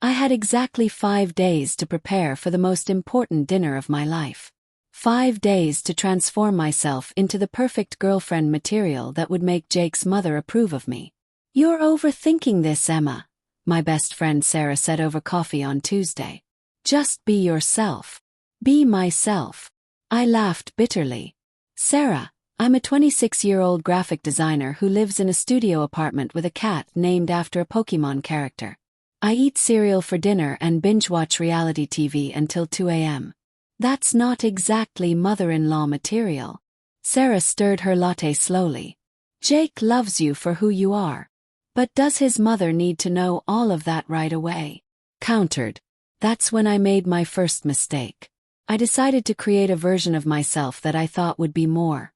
I had exactly 5 days to prepare for the most important dinner of my life. 5 days to transform myself into the perfect girlfriend material that would make Jake's mother approve of me. "You're overthinking this, Emma," my best friend Sarah said over coffee on Tuesday. "Just be yourself." "Be myself." I laughed bitterly. "Sarah, I'm a 26-year-old graphic designer who lives in a studio apartment with a cat named after a Pokémon character. I eat cereal for dinner and binge-watch reality TV until 2 a.m. That's not exactly mother-in-law material." Sarah stirred her latte slowly. "Jake loves you for who you are. But does his mother need to know all of that right away?" Countered. That's when I made my first mistake. I decided to create a version of myself that I thought would be more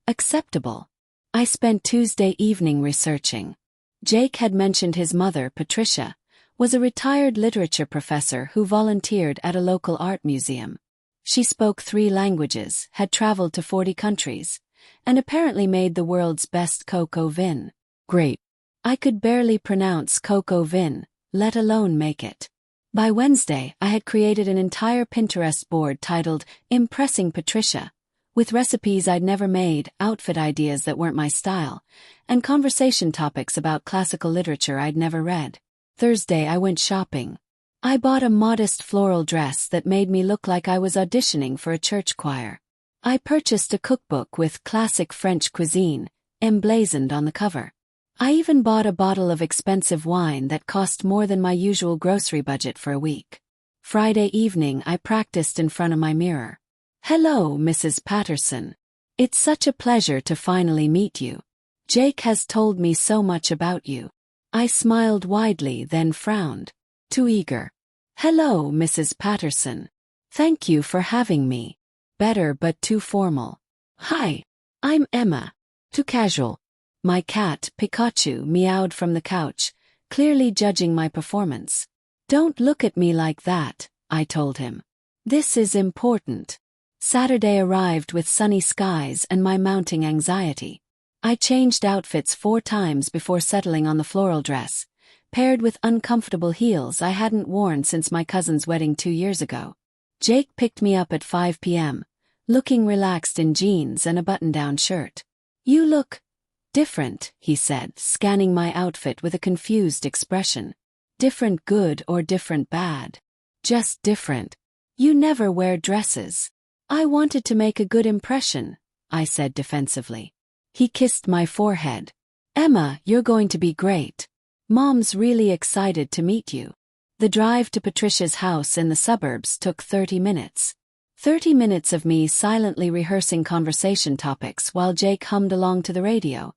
acceptable. I spent Tuesday evening researching. Jake had mentioned his mother, Patricia, was a retired literature professor who volunteered at a local art museum. She spoke 3 languages, had traveled to 40 countries, and apparently made the world's best cocoa vin. Great. I could barely pronounce cocoa vin, let alone make it. By Wednesday, I had created an entire Pinterest board titled Impressing Patricia, with recipes I'd never made, outfit ideas that weren't my style, and conversation topics about classical literature I'd never read. Thursday, I went shopping. I bought a modest floral dress that made me look like I was auditioning for a church choir. I purchased a cookbook with classic French cuisine, emblazoned on the cover. I even bought a bottle of expensive wine that cost more than my usual grocery budget for a week. Friday evening, I practiced in front of my mirror. "Hello, Mrs. Patterson. It's such a pleasure to finally meet you. Jake has told me so much about you." I smiled widely, then frowned. Too eager. "Hello, Mrs. Patterson. Thank you for having me." Better but too formal. "Hi. I'm Emma." Too casual. My cat, Pikachu, meowed from the couch, clearly judging my performance. "Don't look at me like that," I told him. "This is important." Saturday arrived with sunny skies and my mounting anxiety. I changed outfits 4 times before settling on the floral dress, paired with uncomfortable heels I hadn't worn since my cousin's wedding 2 years ago. Jake picked me up at 5 p.m., looking relaxed in jeans and a button-down shirt. "You look different," he said, scanning my outfit with a confused expression. "Different good or different bad?" "Just different. You never wear dresses." "I wanted to make a good impression," I said defensively. He kissed my forehead. "Emma, you're going to be great. Mom's really excited to meet you." The drive to Patricia's house in the suburbs took 30 minutes. 30 minutes of me silently rehearsing conversation topics while Jake hummed along to the radio,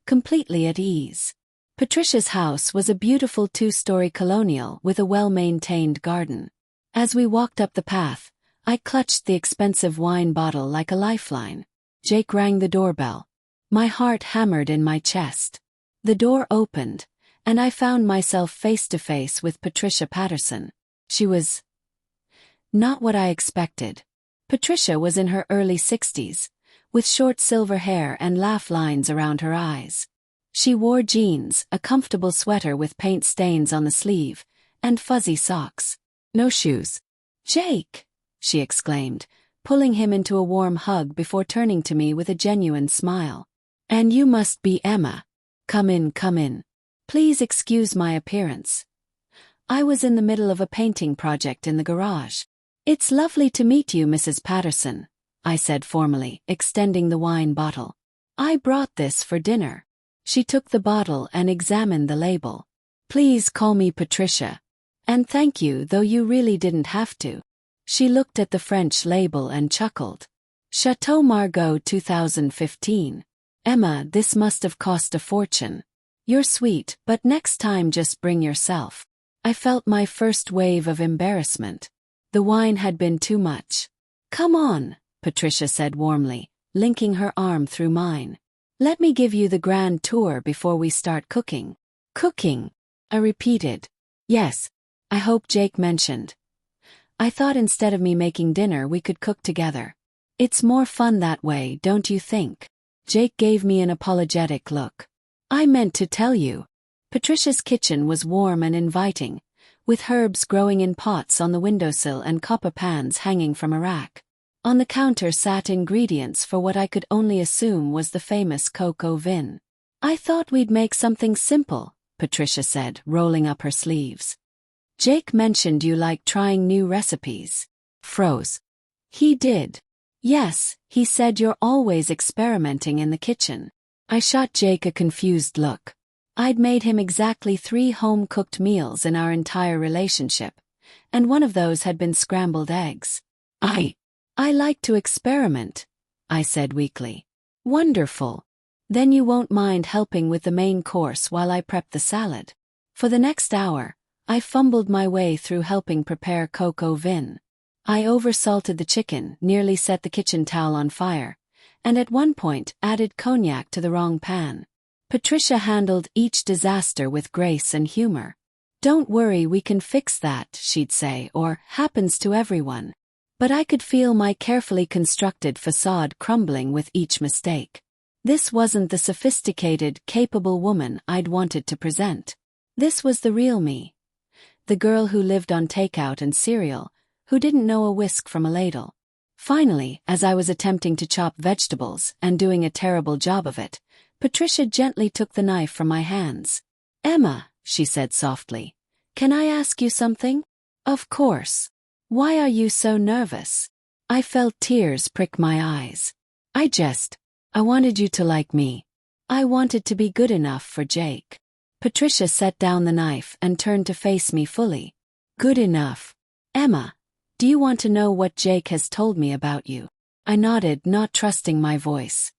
completely at ease. Patricia's house was a beautiful 2-story colonial with a well-maintained garden. As we walked up the path, I clutched the expensive wine bottle like a lifeline. Jake rang the doorbell. My heart hammered in my chest. The door opened, and I found myself face to face with Patricia Patterson. She was not what I expected. Patricia was in her early 60s, with short silver hair and laugh lines around her eyes. She wore jeans, a comfortable sweater with paint stains on the sleeve, and fuzzy socks. No shoes. "Jake!" she exclaimed, pulling him into a warm hug before turning to me with a genuine smile. "And you must be Emma. Come in, come in. Please excuse my appearance. I was in the middle of a painting project in the garage." "It's lovely to meet you, Mrs. Patterson," I said formally, extending the wine bottle. "I brought this for dinner." She took the bottle and examined the label. "Please call me Patricia. And thank you, though you really didn't have to." She looked at the French label and chuckled. "Chateau Margaux 2015. Emma, this must have cost a fortune. You're sweet, but next time just bring yourself." I felt my first wave of embarrassment. The wine had been too much. "Come on," Patricia said warmly, linking her arm through mine. "Let me give you the grand tour before we start cooking." "Cooking?" I repeated. "Yes. I hope Jake mentioned. I thought instead of me making dinner we could cook together. It's more fun that way, don't you think?" Jake gave me an apologetic look. "I meant to tell you." Patricia's kitchen was warm and inviting, with herbs growing in pots on the windowsill and copper pans hanging from a rack. On the counter sat ingredients for what I could only assume was the famous coq au vin. "I thought we'd make something simple," Patricia said, rolling up her sleeves. "Jake mentioned you like trying new recipes." Froze. "He did." "Yes, he said you're always experimenting in the kitchen." I shot Jake a confused look. I'd made him exactly 3 home-cooked meals in our entire relationship, and one of those had been scrambled eggs. I like to experiment," I said weakly. "Wonderful. Then you won't mind helping with the main course while I prep the salad." For the next hour, I fumbled my way through helping prepare coq au vin. I oversalted the chicken, nearly set the kitchen towel on fire, and at one point added cognac to the wrong pan. Patricia handled each disaster with grace and humor. "Don't worry, we can fix that," she'd say, or "happens to everyone." But I could feel my carefully constructed facade crumbling with each mistake. This wasn't the sophisticated, capable woman I'd wanted to present. This was the real me. The girl who lived on takeout and cereal, who didn't know a whisk from a ladle. Finally, as I was attempting to chop vegetables and doing a terrible job of it, Patricia gently took the knife from my hands. "Emma," she said softly, "can I ask you something?" "Of course. Why are you so nervous?" I felt tears prick my eyes. I wanted you to like me. I wanted to be good enough for Jake." Patricia set down the knife and turned to face me fully. "Good enough. Emma, do you want to know what Jake has told me about you?" I nodded, not trusting my voice.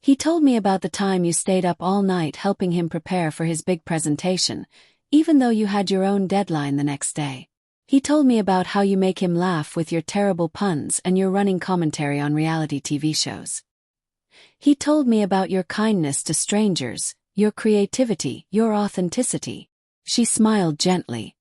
"He told me about the time you stayed up all night helping him prepare for his big presentation, even though you had your own deadline the next day. He told me about how you make him laugh with your terrible puns and your running commentary on reality TV shows. He told me about your kindness to strangers, your creativity, your authenticity." She smiled gently.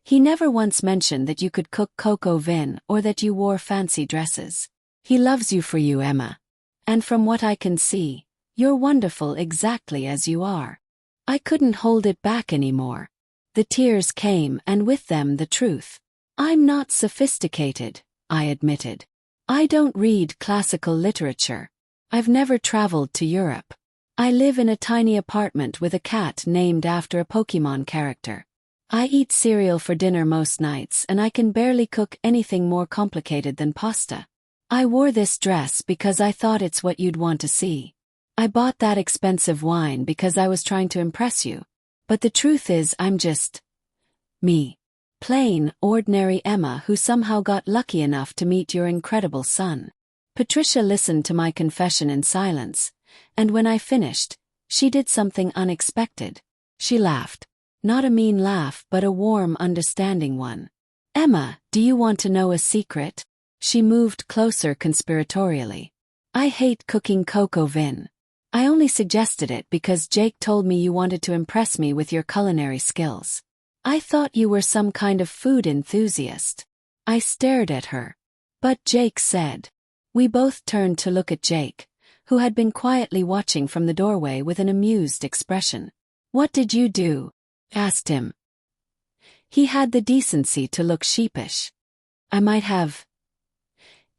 "He never once mentioned that you could cook coq au vin or that you wore fancy dresses. He loves you for you, Emma. And from what I can see, you're wonderful exactly as you are." I couldn't hold it back anymore. The tears came, and with them the truth. "I'm not sophisticated," I admitted. "I don't read classical literature. I've never traveled to Europe. I live in a tiny apartment with a cat named after a Pokémon character. I eat cereal for dinner most nights, and I can barely cook anything more complicated than pasta. I wore this dress because I thought it's what you'd want to see. I bought that expensive wine because I was trying to impress you. But the truth is, I'm just me. Plain, ordinary Emma who somehow got lucky enough to meet your incredible son." Patricia listened to my confession in silence, and when I finished, she did something unexpected. She laughed. Not a mean laugh, but a warm, understanding one. "Emma, do you want to know a secret?" She moved closer conspiratorially. "I hate cooking coq au vin. I only suggested it because Jake told me you wanted to impress me with your culinary skills. I thought you were some kind of food enthusiast." I stared at her. "But Jake said." We both turned to look at Jake, who had been quietly watching from the doorway with an amused expression. "What did you do?" asked him. He had the decency to look sheepish. "I might have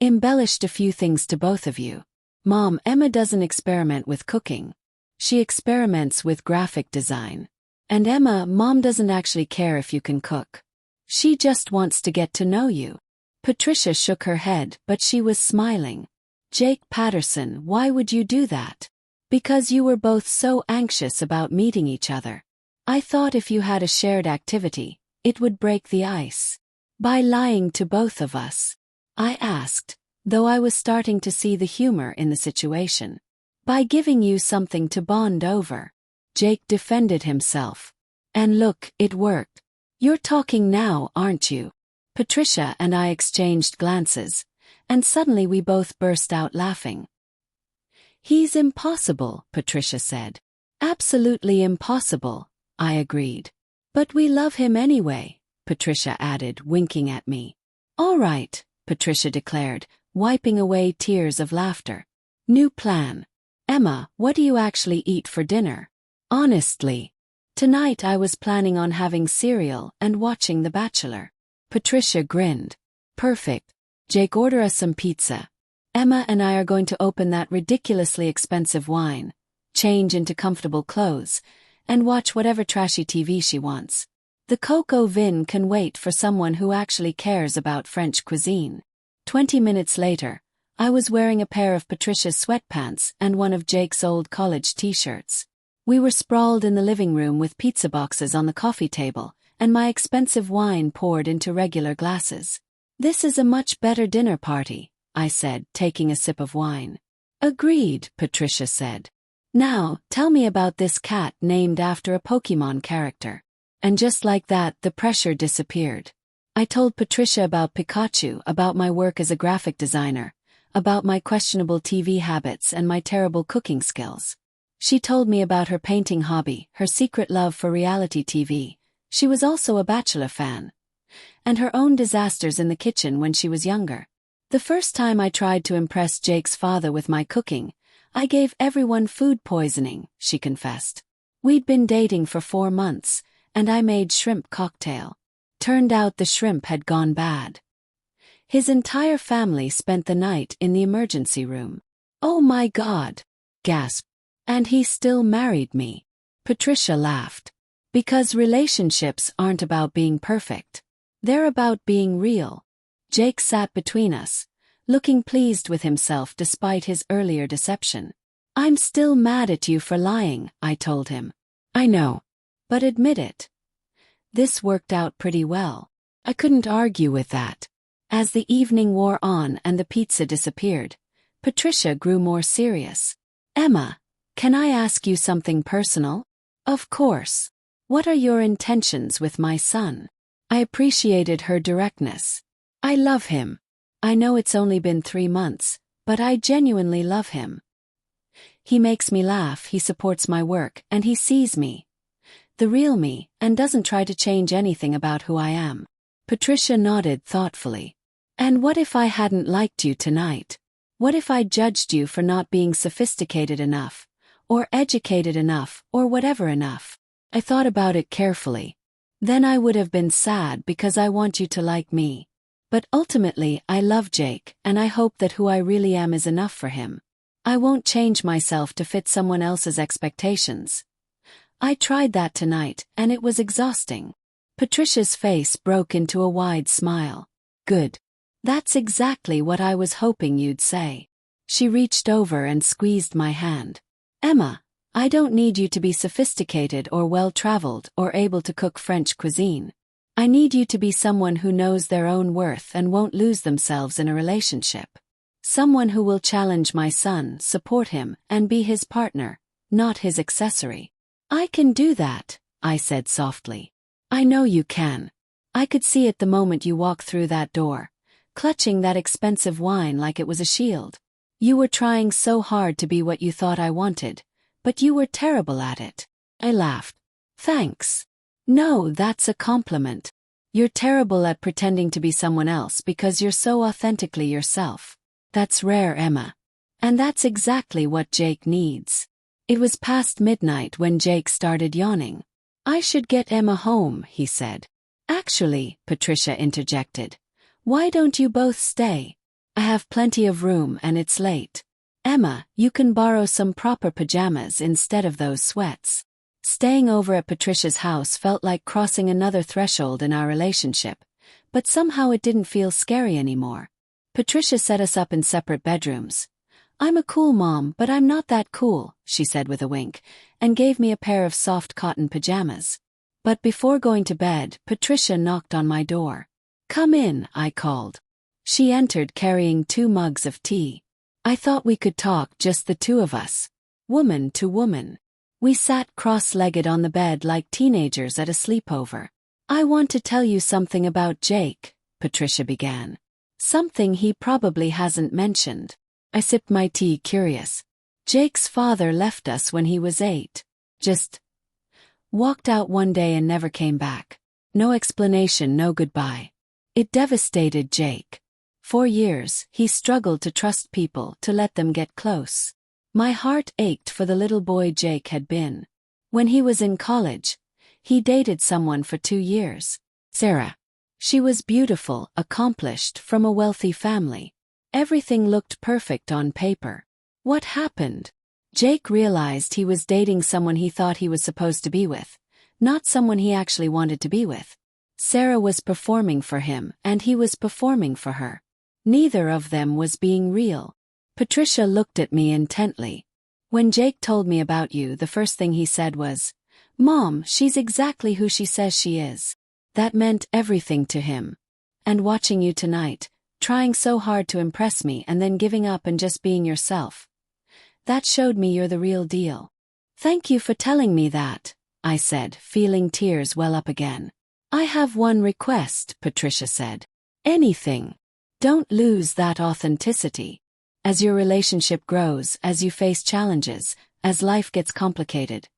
embellished a few things to both of you. Mom, Emma doesn't experiment with cooking. She experiments with graphic design. And Emma, Mom doesn't actually care if you can cook. She just wants to get to know you." Patricia shook her head, but she was smiling. "Jake Patterson, why would you do that?" "Because you were both so anxious about meeting each other. I thought if you had a shared activity, it would break the ice." "By lying to both of us?" I asked, though I was starting to see the humor in the situation. "By giving you something to bond over." Jake defended himself. "And look, it worked. You're talking now, aren't you?" Patricia and I exchanged glances, and suddenly we both burst out laughing. "He's impossible," Patricia said. "Absolutely impossible," I agreed. "But we love him anyway," Patricia added, winking at me. "All right," Patricia declared, wiping away tears of laughter. "New plan. Emma, what do you actually eat for dinner?" "Honestly," Tonight I was planning on having cereal and watching The Bachelor. Patricia grinned. Perfect. Jake, order us some pizza. Emma and I are going to open that ridiculously expensive wine, change into comfortable clothes, and watch whatever trashy TV she wants. The Coco Vin can wait for someone who actually cares about French cuisine. 20 minutes later, I was wearing a pair of Patricia's sweatpants and one of Jake's old college t-shirts. We were sprawled in the living room with pizza boxes on the coffee table, and my expensive wine poured into regular glasses. This is a much better dinner party, I said, taking a sip of wine. Agreed, Patricia said. Now, tell me about this cat named after a Pokémon character. And just like that, the pressure disappeared. I told Patricia about Pikachu, about my work as a graphic designer, about my questionable TV habits and my terrible cooking skills. She told me about her painting hobby, her secret love for reality TV. She was also a Bachelor fan. And her own disasters in the kitchen when she was younger. The first time I tried to impress Jake's father with my cooking, I gave everyone food poisoning, she confessed. We'd been dating for 4 months, and I made shrimp cocktail. Turned out the shrimp had gone bad. His entire family spent the night in the emergency room. Oh my God! Gasped. And he still married me. Patricia laughed. Because relationships aren't about being perfect. They're about being real. Jake sat between us, looking pleased with himself despite his earlier deception. I'm still mad at you for lying, I told him. I know. But admit it. This worked out pretty well. I couldn't argue with that. As the evening wore on and the pizza disappeared, Patricia grew more serious. Emma, can I ask you something personal? Of course. What are your intentions with my son? I appreciated her directness. I love him. I know it's only been 3 months, but I genuinely love him. He makes me laugh, he supports my work, and he sees me. The real me, and doesn't try to change anything about who I am. Patricia nodded thoughtfully. And what if I hadn't liked you tonight? What if I judged you for not being sophisticated enough, or educated enough, or whatever enough? I thought about it carefully. Then I would have been sad because I want you to like me. But ultimately, I love Jake, and I hope that who I really am is enough for him. I won't change myself to fit someone else's expectations. I tried that tonight, and it was exhausting. Patricia's face broke into a wide smile. Good. That's exactly what I was hoping you'd say. She reached over and squeezed my hand. Emma, I don't need you to be sophisticated or well-traveled or able to cook French cuisine. I need you to be someone who knows their own worth and won't lose themselves in a relationship. Someone who will challenge my son, support him, and be his partner, not his accessory. I can do that, I said softly. I know you can. I could see it the moment you walked through that door, clutching that expensive wine like it was a shield. You were trying so hard to be what you thought I wanted, but you were terrible at it. I laughed. Thanks. No, that's a compliment. You're terrible at pretending to be someone else because you're so authentically yourself. That's rare, Emma. And that's exactly what Jake needs. It was past midnight when Jake started yawning. I should get Emma home, he said. Actually, Patricia interjected. Why don't you both stay? I have plenty of room and it's late. Emma, you can borrow some proper pajamas instead of those sweats. Staying over at Patricia's house felt like crossing another threshold in our relationship, but somehow it didn't feel scary anymore. Patricia set us up in separate bedrooms. I'm a cool mom, but I'm not that cool, she said with a wink, and gave me a pair of soft cotton pajamas. But before going to bed, Patricia knocked on my door. Come in, I called. She entered carrying 2 mugs of tea. I thought we could talk, just the 2 of us. Woman to woman. We sat cross-legged on the bed like teenagers at a sleepover. I want to tell you something about Jake, Patricia began. Something he probably hasn't mentioned. I sipped my tea, curious. Jake's father left us when he was 8. Just walked out one day and never came back. No explanation, no goodbye. It devastated Jake. For years, he struggled to trust people, to let them get close. My heart ached for the little boy Jake had been. When he was in college, He dated someone for 2 years. Sarah. She was beautiful, accomplished, from a wealthy family. Everything looked perfect on paper. What happened? Jake realized he was dating someone he thought he was supposed to be with, not someone he actually wanted to be with. Sarah was performing for him, and he was performing for her. Neither of them was being real. Patricia looked at me intently. When Jake told me about you, the first thing he said was, "Mom, she's exactly who she says she is." That meant everything to him. And watching you tonight, trying so hard to impress me and then giving up and just being yourself. That showed me you're the real deal. Thank you for telling me that, I said, feeling tears well up again. I have one request, Patricia said. Anything. Don't lose that authenticity. As your relationship grows, as you face challenges, as life gets complicated,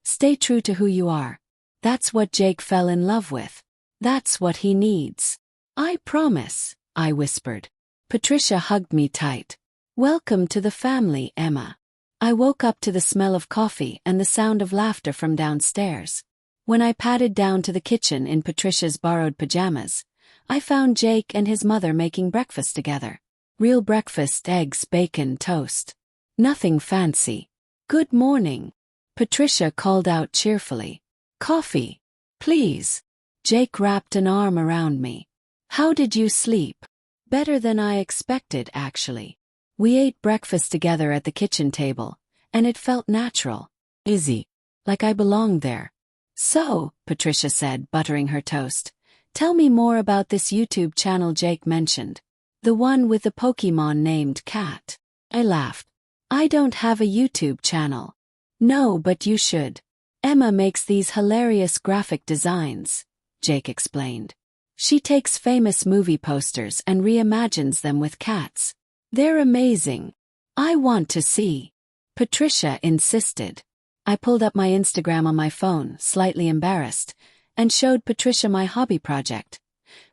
stay true to who you are. That's what Jake fell in love with. That's what he needs. I promise, I whispered. Patricia hugged me tight. Welcome to the family, Emma. I woke up to the smell of coffee and the sound of laughter from downstairs. When I padded down to the kitchen in Patricia's borrowed pajamas, I found Jake and his mother making breakfast together. Real breakfast: eggs, bacon, toast. Nothing fancy. Good morning, Patricia called out cheerfully. Coffee, please. Jake wrapped an arm around me. How did you sleep? Better than I expected, actually. We ate breakfast together at the kitchen table, and it felt natural. Easy. Like I belonged there. So, Patricia said, buttering her toast, tell me more about this YouTube channel Jake mentioned. The one with the Pokemon named Cat. I laughed. I don't have a YouTube channel. No, but you should. Emma makes these hilarious graphic designs, Jake explained. She takes famous movie posters and reimagines them with cats. They're amazing. I want to see. Patricia insisted. I pulled up my Instagram on my phone, slightly embarrassed, and showed Patricia my hobby project.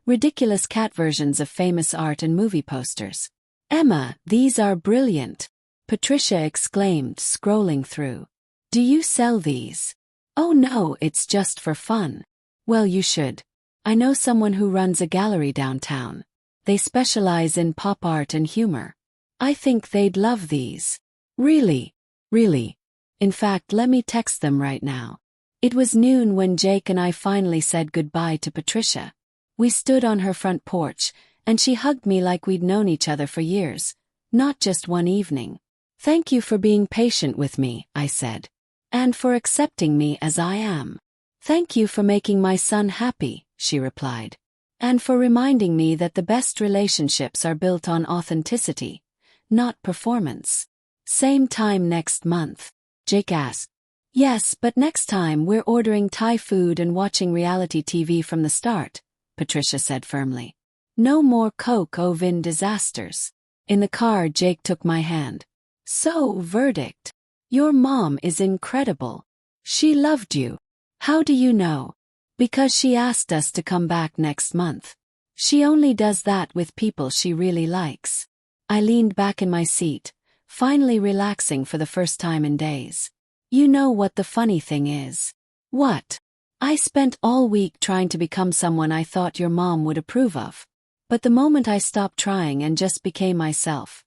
Ridiculous cat versions of famous art and movie posters. Emma, these are brilliant, Patricia exclaimed, scrolling through. Do you sell these? Oh no, it's just for fun. Well, you should. I know someone who runs a gallery downtown. They specialize in pop art and humor. I think they'd love these. Really? Really? In fact, let me text them right now. It was noon when Jake and I finally said goodbye to Patricia. We stood on her front porch, and she hugged me like we'd known each other for years, not just one evening. Thank you for being patient with me, I said. And for accepting me as I am. Thank you for making my son happy, she replied. And for reminding me that the best relationships are built on authenticity, not performance. Same time next month, Jake asked. Yes, but next time we're ordering Thai food and watching reality TV from the start, Patricia said firmly. No more Coke oven disasters. In the car, Jake took my hand. So, verdict. Your mom is incredible. She loved you. How do you know? Because she asked us to come back next month. She only does that with people she really likes. I leaned back in my seat, finally relaxing for the first time in days. You know what the funny thing is? What? I spent all week trying to become someone I thought your mom would approve of. But the moment I stopped trying and just became myself,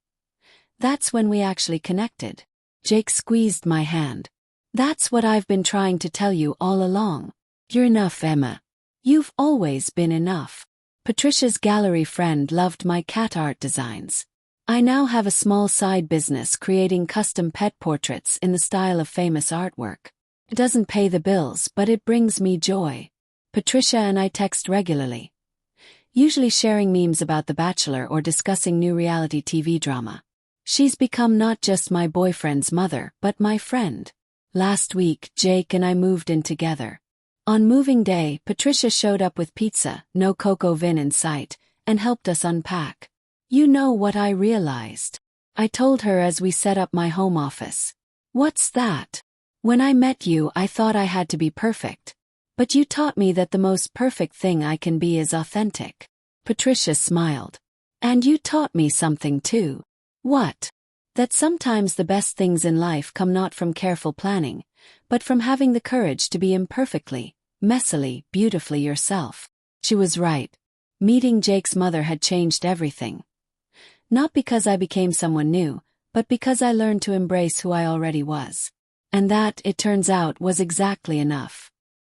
that's when we actually connected. Jake squeezed my hand. That's what I've been trying to tell you all along. You're enough, Emma. You've always been enough. Patricia's gallery friend loved my cat art designs. I now have a small side business creating custom pet portraits in the style of famous artwork. It doesn't pay the bills, but it brings me joy. Patricia and I text regularly, usually sharing memes about The Bachelor or discussing new reality TV drama. She's become not just my boyfriend's mother, but my friend. Last week, Jake and I moved in together. On moving day, Patricia showed up with pizza, no cocoa vin in sight, and helped us unpack. You know what I realized? I told her as we set up my home office. What's that? When I met you, I thought I had to be perfect. But you taught me that the most perfect thing I can be is authentic. Patricia smiled. And you taught me something too. What? That sometimes the best things in life come not from careful planning, but from having the courage to be imperfectly, messily, beautifully yourself. She was right. Meeting Jake's mother had changed everything. Not because I became someone new, but because I learned to embrace who I already was. And that, it turns out, was exactly enough.